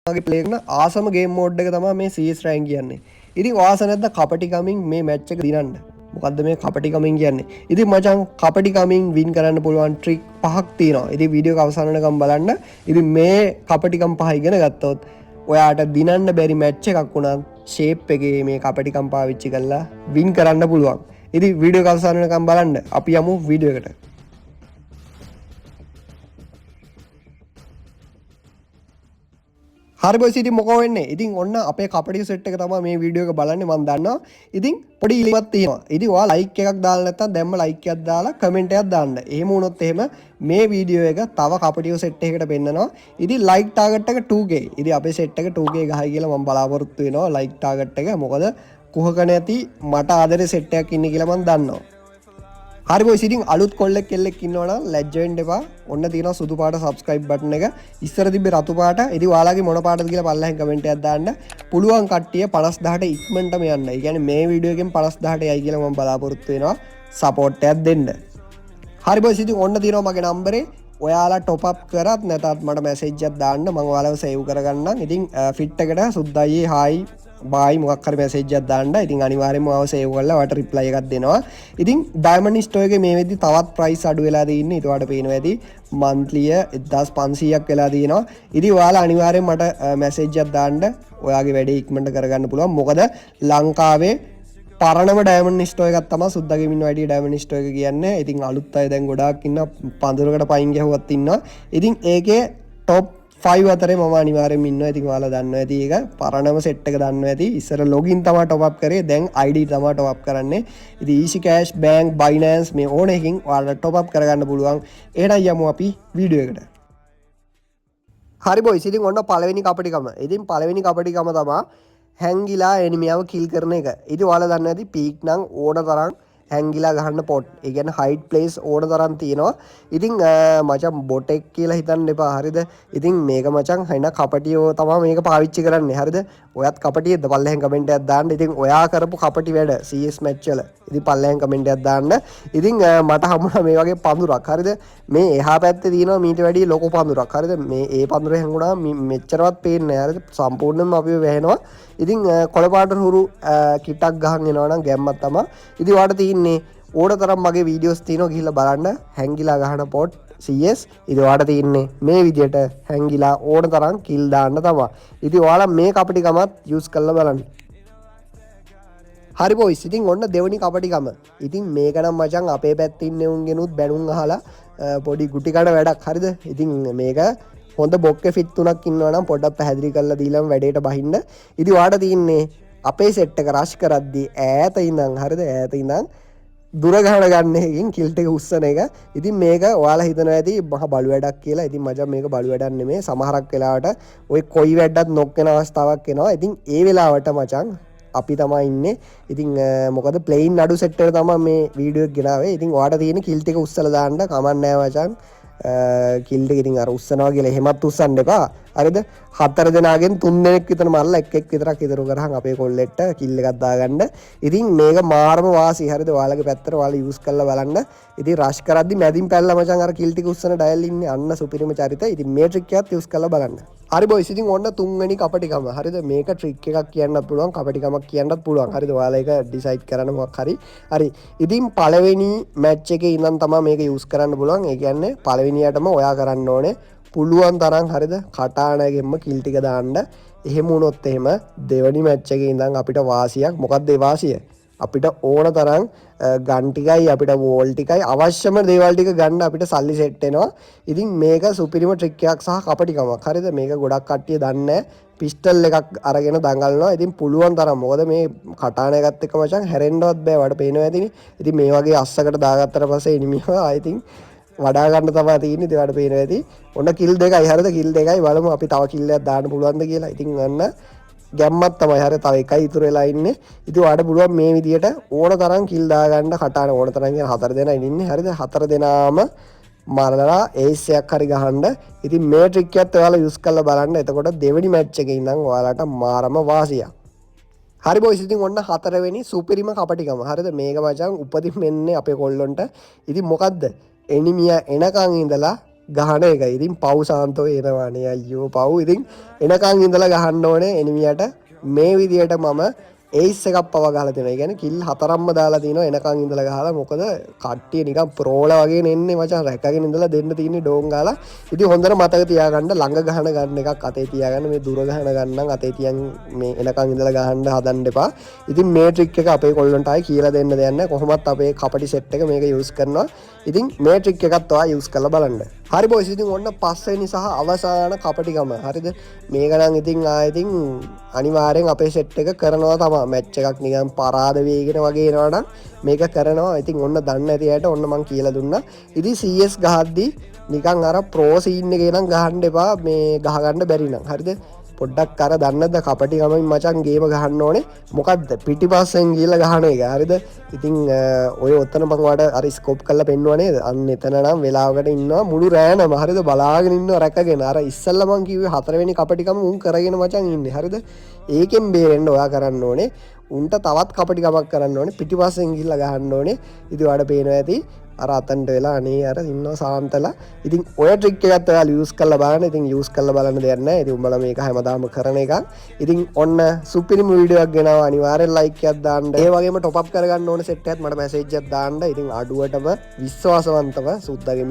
මගේ ප්ලේ කරන ආසම game mode එක තමයි මේ CS රෑන්ක් කියන්නේ. ඉතින් ඔයාස නැද්ද කපටි කමින් මේ මැච් එක දිනන්න? මොකද්ද මේ කපටි කමින් කියන්නේ? ඉතින් මචං කපටි කමින් වින් කරන්න පුළුවන් ට්‍රික් පහක් තියෙනවා. ඉතින් වීඩියෝ එක අවසන් වෙනකම් බලන්න. ඉතින් මේ කපටිකම් පහ ඉගෙන ගත්තොත් ඔයාට දිනන්න බැරි මැච් එකක් වුණත් ෂේප් එකේ මේ කපටිකම් පාවිච්චි කරලා වින් කරන්න පුළුවන්. ඉතින් වීඩියෝ එක අවසන් වෙනකම් බලන්න. අපි යමු වීඩියෝ එකට. හරි බොයිස් ඉතින් මොකෝ වෙන්නේ? ඉතින් ඔන්න අපේ කපටි සෙට් එක තමයි මේ වීඩියෝ එක බලන්නේ මම දන්නවා. ඉතින් පොඩි ඉල්ලීමක් තියෙනවා. ඉතින් ඔයා ලයික් එකක් දාලා නැත්නම් දැම්ම ලයික් එකක් දාලා කමෙන්ට් එකක් දාන්න. එහෙම වුණොත් එහෙම මේ වීඩියෝ එක තව කපටියෝ සෙට් එකකට පෙන්නනවා. ඉතින් ලයික් ටාගට් එක 2k. ඉතින් අපේ සෙට් එක 2k ගහයි කියලා මම බලාපොරොත්තු වෙනවා ලයික් ටාගට් එක. මොකද කුහක නැති මට ආදරේ සෙට් එකක් ඉන්නේ කියලා මම දන්නවා. හරි බොයිස් ඉතින් අලුත් කොල්ලෙක් කෙල්ලෙක් ඉන්නවනම් ලැජ්ජ වෙන්න එපා. ඔන්න තියෙනවා සුදු පාට subscribe button එක. ඉස්සර තිබ්බේ රතු පාට. ඉතින් ඔයාලගේ මොන පාටද කියලා පල්ලෙහෙන් කමෙන්ට් එකක් දාන්න. පුළුවන් කට්ටිය 50000ට ඉක්මනටම යන්න. ඒ කියන්නේ මේ වීඩියෝ එකෙන් 50000ට යයි කියලා මම බලාපොරොත්තු වෙනවා. සපෝට් එකක් දෙන්න. හරි බොයිස් ඉතින් ඔන්න තියෙනවා මගේ නම්බරේ. ඔයාලා টොප් අප් කරත් නැතත් මට මැසේජ් එකක් දාන්න. මම ඔයාලව සේව් කරගන්නම්. ඉතින් ෆිට් එකට සුද්දයි හායි බායි මොකක් හරි මැසේජ් එකක් දාන්න. ඉතින් අනිවාර්යෙන්ම ආව සේව් කරලා ඔයාලට රිප්ලයි එකක් දෙනවා. ඉතින් ඩයමන්ඩ් ස්ටෝර් එකේ මේ වෙද්දි තවත් ප්‍රයිස් අඩු වෙලා තියෙන්නේ. ඊට වඩා පේනවා ඇති මන්ත්ලිය 1500ක් වෙලා තියෙනවා. ඉතින් ඔයාලා අනිවාර්යෙන් මට මැසේජ් එකක් දාන්න. ඔයාගේ වැඩේ ඉක්මනට කරගන්න පුළුවන්. මොකද ලංකාවේ පරණම ඩයමන්ඩ් ස්ටෝර් එකක් තමයි සුද්දා ගේමින් වැඩි ඩයමන්ඩ් ස්ටෝර් එක කියන්නේ. ඉතින් අලුත් අය දැන් ගොඩාක් ඉන්නවා. පඳුරකට පයින් ගැහුවත් ඉන්නවා. ඉතින් ඒකේ টොප් 5 අතරේ මම අනිවාර්යෙන්ම ඉන්නවා. ඉතින් ඔයාලා දන්නවා ඇති ඒක පරණම සෙට් එක දන්නවා ඇති. ඉස්සර ලොගින් තමයි টොප් අප් කරේ. දැන් ID තමයි টොප් අප් කරන්නේ. ඉතින් Easy Cash, Bank, Binance මේ ඕන එකකින් ඔයාලා টොප් අප් කරගන්න පුළුවන්. එහෙනම් යමු අපි වීඩියෝ එකට. හරි බොයිස් ඉතින් ඔන්න පළවෙනි කපටිකම. ඉතින් පළවෙනි කපටිකම තමයි හැංගිලා එනිමියව කිල් කරන එක. ඉතින් ඔයාලා දන්නවා ඇති පීක් නම් ඕන තරම් හැංගිලා ගහන්න පොට්. ඒ කියන්නේ හයිඩ් ප්ලේස් ඕන තරම් තියෙනවා. ඉතින් මචං බොටෙක් කියලා හිතන්න එපා. හරිද? ඉතින් මේක මචං හයින කපටියෝ තමයි මේක පාවිච්චි කරන්නේ. හරිද? ඔයත් කපටියෙක්ද? පල්ලෙහෙන් කමෙන්ට් එකක් දාන්න. ඉතින් ඔයා කරපු කපටි වැඩ CS මැච් වල. ඉතින් පල්ලෙහෙන් කමෙන්ට් එකක් දාන්න. ඉතින් මට හම්බුණා මේ වගේ පඳුරක්. හරිද? මේ එහා පැත්තේ තියෙනවා මීට වැඩිය ලොකු පඳුරක්. හරිද? මේ ඒ පඳුරේ හැංගුණා මෙච්චරවත් පේන්නේ නැහැ. හරිද? සම්පූර්ණයෙන්ම අපිව වැහෙනවා. ඉතින් කොළපාට හුරු කිටක් ගහන් එනවා නම් ගැම්මක් තමයි. ඉතින් ඔයාලට තියෙන්නේ ඕන තරම් මගේ වීඩියෝස් තියෙනවා ගිහිල්ලා බලන්න හැංගිලා ගහන පොට් CS. ඉතින් ඔයාලට තියෙන්නේ මේ විදියට හැංගිලා ඕන තරම් කිල් දාන්න තමයි. ඉතින් ඔයාලා මේ කපටිකමත් යූස් කරලා බලන්න. හරි බොයිස් ඉතින් ඔන්න දෙවෙනි කපටිකම. ඉතින් මේක නම් මචං අපේ පැත්තේ ඉන්න උන්ගෙනුත් බැනුම් අහලා පොඩි ගුටි කඩ වැඩක්. හරිද? ඉතින් මේක හොඳ බොක්කේ ෆිට් තුනක් ඉන්නවා නම් පොඩ්ඩක් පැහැදිලි කරලා දීලම වැඩේට බහින්න. ඉතින් ඔයාලට තියෙන්නේ අපේ සෙට් එක රෂ් කරද්දී ඈත ඉඳන් හරිද? ඈත ඉඳන් දුර ගහන ගන්න එකකින් කිල්ට් එක උස්සන එක. ඉතින් මේක ඔයාලා හිතනවා ඇති මහ බලු වැඩක් කියලා. ඉතින් මචං මේක බලු වැඩක් නෙමෙයි. සමහරක් වෙලාවට ඔය කොයි වැඩක් නොක් වෙන අවස්ථාවක් එනවා. ඉතින් ඒ වෙලාවට මචං අපි තමයි ඉන්නේ. ඉතින් මොකද ප්ලේයින් අඩු සෙට් එක තමයි මේ වීඩියෝ එක ගෙනාවේ. ඉතින් ඔයාලට තියෙන කිල්ට් එක උස්සලා දාන්න කමක් නැහැ මචං. කිල්ඩ් එක ඉතින් අර උස්සනවා කියලා එහෙමත් උස්සන්න එපා. හරිද? 4 දෙනාගෙන් 3 දෙනෙක් විතර මරලා එක් විතරක් ඉතුරු කරහන් අපේ කොල්ලෙට්ට කිල් එකක් දාගන්න. ඉතින් මේක මාරම වාසි. හරිද? ඔයාලගේ පැත්තට ඔයාලා යූස් කරලා බලන්න. ඉතින් රෂ් කරද්දි මැදින් පැල්ලා මචං අර කිල් ටික උස්සන ඩයල් ඉන්නේ අන්න සුපිරිම චරිත. ඉතින් මේ ට්‍රික් එකත් යූස් කරලා බලන්න. හරි බොයිස් ඉතින් ඔන්න තුන්වෙනි කපටිකම. හරිද? මේක ට්‍රික් එකක් කියන්නත් පුළුවන් කපටිකමක් කියන්නත් පුළුවන්. හරිද? ඔයාලා ඒක ඩිසයිඩ් කරන්න මොකක් හරි. හරි. ඉතින් පළවෙනි මැච් එකේ ඉඳන් තමයි මේක යූස් කරන්න පුළුවන්. ඒ කියන්නේ පළවෙනියටම ඔයා කරන්න ඕනේ පුළුවන් තරම් හරිද කටානගෙන්ම කිල් ටික දාන්න. එහෙම වුණොත් එහෙම දෙවෙනි මැච් එකේ ඉඳන් අපිට වාසියක්. මොකක්ද ඒ වාසිය? අපිට ඕන තරම් ගන් ටිකයි අපිට වෝල් ටිකයි අවශ්‍යම දේවල් ටික ගන්න අපිට සල්ලි සෙට් වෙනවා. ඉතින් මේක සුපිරිම ට්‍රික් එකක් සහ කපටිකමක්. හරිද? මේක ගොඩක් කට්ටිය දන්නේ නැහැ. පිස්ටල් එකක් අරගෙන දඟලනවා. ඉතින් පුළුවන් තරම් මොකද මේ කටාන එකත් එක්ක මචං හැරෙන්නවත් බෑ. වඩ පේනවා ඇතිනේ. ඉතින් මේ වගේ අස්සකට දාගත්තට පස්සේ එනිමියා I think වඩා ගන්න තමයි තියෙන්නේ. ඒවට පේනවා ඇති. ඔන්න කිල් දෙකයි. හරිද? කිල් දෙකයි බලමු අපි තව කිල් එකක් දාන්න පුළුවන්ද කියලා. ඉතින් ඔන්න ගැම්මක් තමයි. හරිය තව එකයි ඉතුරු වෙලා ඉන්නේ. ඉතින් ඔයාලට පුළුවන් මේ විදියට ඕන තරම් කිල් දාගන්න කටාන ඕන තරම් කියන 4 දෙනා ඉන්නේ. හරිද? 4 දෙනාම මරලා ඒස් එකක් හරි ගහන්න. ඉතින් මේ ට්‍රික් එකත් ඔයාලා යූස් කරලා බලන්න. එතකොට දෙවෙනි මැච් එකේ ඉඳන් ඔයාලට මාරම වාසියක්. හරි බොයිස් ඉතින් ඔන්න හතරවෙනි සුපිරිම කපටිකම. හරිද? මේක මචං උපදින් මෙන්නේ අපේ කොල්ලොන්ට. ඉතින් මොකද්ද? එනිමියා එනකන් ඉඳලා ගහන එක. ඉතින් පව් සාන්තෝ එනවානේ අයියෝ පව්. ඉතින් එනකන් ඉඳලා ගහන්න ඕනේ එනිමියට මේ විදියට මම ඒස් එකක් පව ගහලා තියෙනවා. ඒ කියන්නේ කිල් 4ක්ම දාලා තිනවා එනකන් ඉඳලා ගහලා. මොකද කට්ටිය නිකන් ප්‍රෝල වගේ නෙන්නේ මචං රැකගෙන ඉඳලා දෙන්න තියෙන්නේ ඩෝන් ගාලා. ඉතින් හොඳට මතක තියාගන්න ළඟ ගන්න එකක් අතේ තියාගන්න. මේ දුර ගන්න අතේ තියන් මේ එනකන් ඉඳලා ගහන්න හදන්න එපා. ඉතින් මේ ට්‍රික් එක අපේ කොල්ලන්ට ආයි කියලා දෙන්න දෙයක් නැහැ. කොහොමත් අපේ කපටි සෙට් එක මේක යූස් කරනවා. ඉතින් මේ ට්‍රික් එකත් ඔයා යූස් කරලා බලන්න. හරි බොයිස් ඉතින් ඔන්න පස්වෙනි සහ අවසාන කපටිකම. හරිද? මේක නම් ඉතින් ඉතින් අනිවාර්යෙන් අපේ සෙට් එක කරනවා තමයි. මැච් එකක් නිකන් පරාද වේගෙන වගේ එනවා නම් මේක කරනවා. ඉතින් ඔන්න දන්න ඇති අයට ඔන්න මං කියලා දුන්නා. ඉතින් CS ගහද්දී නිකන් අර ප්‍රෝ සීන් එකේ නම් ගහන්න එපා මේ ගහ ගන්න බැරි නම්. හරිද? පොඩ්ඩක් අර දන්නද කපටිකමින් මචං ගේම ගහන්න ඕනේ. මොකද්ද පිටිපස්සෙන් ගිහලා ගහන එක. හරිද? ඉතින් ඔය ඔතන මම ඔයාලට අර ස්කෝප් කරලා පෙන්නුවා නේද? අන්න එතන නම් වෙලාවකට ඉන්නවා මුළු රෑනම. හරිද? බලාගෙන ඉන්නවා රැකගෙන. අර ඉස්සල්ලා මං කිව්වේ 4 වෙනි කපටිකම උන් කරගෙන මචං ඉන්නේ. හරිද? ඒකෙන් බේරෙන්න ඔයා කරන්න ඕනේ. උන්ට තවත් කපටිකමක් කරන්න ඕනේ. පිටිපස්සෙන් ගිහලා ගහන්න ඕනේ. ඉතින් ඔයාලට පේනවා ඇති අර අතන්ට වෙලා අනේ අර ඉන්නවා සාන්තලා. ඉතින් ඔය ට්‍රික් එකත් ඔයාලා යූස් කරලා බලන්න. ඉතින් යූස් කරලා බලන්න දෙයක් නැහැ. ඉතින් උඹලා මේක හැමදාම කරන එකක්. ඉතින් ඔන්න සුපිරිම වීඩියෝ එකක් ගෙනාවා. අනිවාර්යෙන් ලයික් එකක් දාන්න. ඒ වගේම টොප් අප් කරගන්න ඕන සෙට් එකත් මට මැසේජ් එකක් දාන්න. ඉතින් අඩුවටම විශ්වාසවන්තව සුද්දාගේ